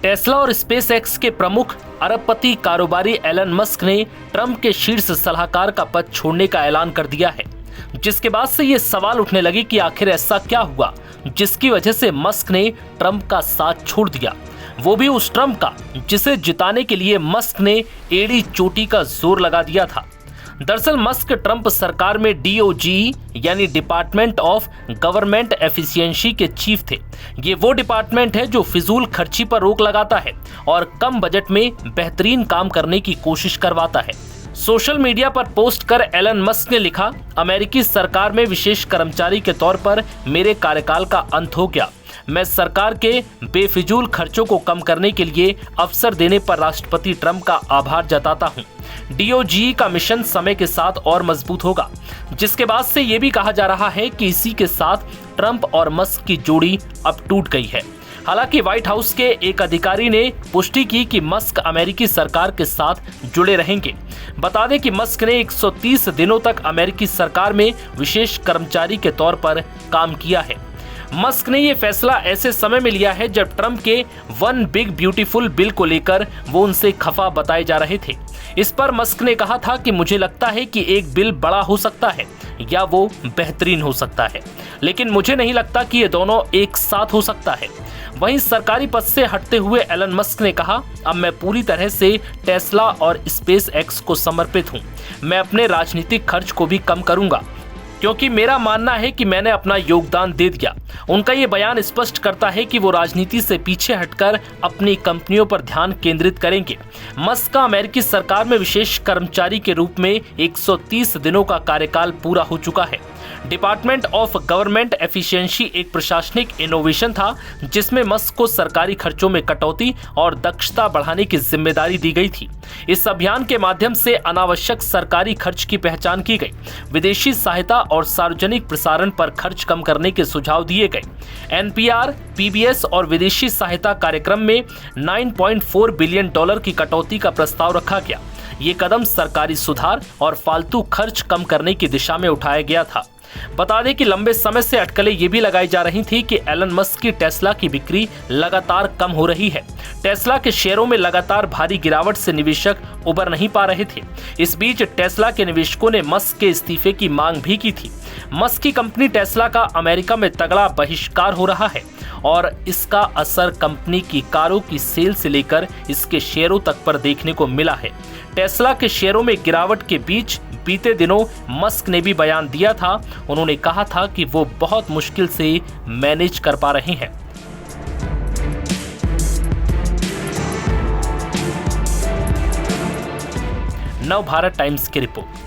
Tesla और space x के प्रमुख अरबपति कारोबारी एलन मस्क ने ट्रंप के शीर्ष सलाहकार का पद छोड़ने का ऐलान कर दिया है, जिसके बाद से ये सवाल उठने लगे कि आखिर ऐसा क्या हुआ जिसकी वजह से मस्क ने ट्रंप का साथ छोड़ दिया, वो भी उस ट्रंप का जिसे जिताने के लिए मस्क ने एड़ी चोटी का जोर लगा दिया था। दरअसल मस्क ट्रंप सरकार में DOGE यानी डिपार्टमेंट ऑफ गवर्नमेंट एफिशिएंसी के चीफ थे। ये वो डिपार्टमेंट है जो फिजूल खर्ची पर रोक लगाता है और कम बजट में बेहतरीन काम करने की कोशिश करवाता है। सोशल मीडिया पर पोस्ट कर एलन मस्क ने लिखा, अमेरिकी सरकार में विशेष कर्मचारी के तौर पर मेरे कार्यकाल का अंत हो गया। मैं सरकार के बेफिजूल खर्चों को कम करने के लिए अवसर देने पर राष्ट्रपति ट्रंप का आभार जताता हूं। DOGE का मिशन समय के साथ और मजबूत होगा, जिसके बाद से ये भी कहा जा रहा है कि इसी के साथ ट्रंप और मस्क की जोड़ी अब टूट गई है। हालांकि व्हाइट हाउस के एक अधिकारी ने पुष्टि की कि मस्क अमेरिकी सरकार के साथ जुड़े रहेंगे। बता दें कि मस्क ने 130 दिनों तक अमेरिकी सरकार में विशेष कर्मचारी के तौर पर काम किया है। मस्क ने ये फैसला ऐसे समय में लिया है जब ट्रंप के वन बिग ब्यूटीफुल बिल को लेकर वो उनसे खफा बताए जा रहे थे। इस पर मस्क ने कहा था कि मुझे लगता है कि एक बिल बड़ा हो सकता है या वो बेहतरीन हो सकता है, लेकिन मुझे नहीं लगता कि ये दोनों एक साथ हो सकता है। वहीं सरकारी पद से हटते हुए एलन मस्क ने कहा, अब मैं पूरी तरह से टेस्ला और स्पेस एक्स को समर्पित हूँ। मैं अपने राजनीतिक खर्च को भी कम करूंगा क्योंकि मेरा मानना है कि मैंने अपना योगदान दे दिया। उनका ये बयान स्पष्ट करता है कि वो राजनीति से पीछे हटकर अपनी कंपनियों पर ध्यान केंद्रित करेंगे। मस्क का अमेरिकी सरकार में विशेष कर्मचारी के रूप में 130 दिनों का कार्यकाल पूरा हो चुका है। डिपार्टमेंट ऑफ गवर्नमेंट एफिशिएंसी एक प्रशासनिक इनोवेशन था जिसमें मस्क को सरकारी खर्चों में कटौती और दक्षता बढ़ाने की जिम्मेदारी दी गई थी। इस अभियान के माध्यम से अनावश्यक सरकारी खर्च की पहचान की गई, विदेशी सहायता और सार्वजनिक प्रसारण पर खर्च कम करने के सुझाव दिए गए। NPR, PBS और विदेशी सहायता कार्यक्रम में $9.4 बिलियन की कटौती का प्रस्ताव रखा गया। ये कदम सरकारी सुधार और फालतू खर्च कम करने की दिशा में उठाया गया था। बता दें कि लंबे समय से अटकलें ये भी लगाई जा रही थी कि एलन मस्क की टेस्ला की बिक्री लगातार कम हो रही है। टेस्ला के शेयरों में लगातार भारी गिरावट से निवेशक उबर नहीं पा रहे थे। इस बीच टेस्ला के निवेशकों ने मस्क के इस्तीफे की मांग भी की थी। मस्क की कंपनी टेस्ला का अमेरिका में तगड़ा बहिष्कार हो रहा है और इसका असर कंपनी की कारों की सेल से लेकर इसके शेयरों तक पर देखने को मिला है। टेस्ला के शेयरों में गिरावट के बीच बीते दिनों मस्क ने भी बयान दिया था। उन्होंने कहा था कि वो बहुत मुश्किल से मैनेज कर पा रहे हैं। नव भारत टाइम्स की रिपोर्ट।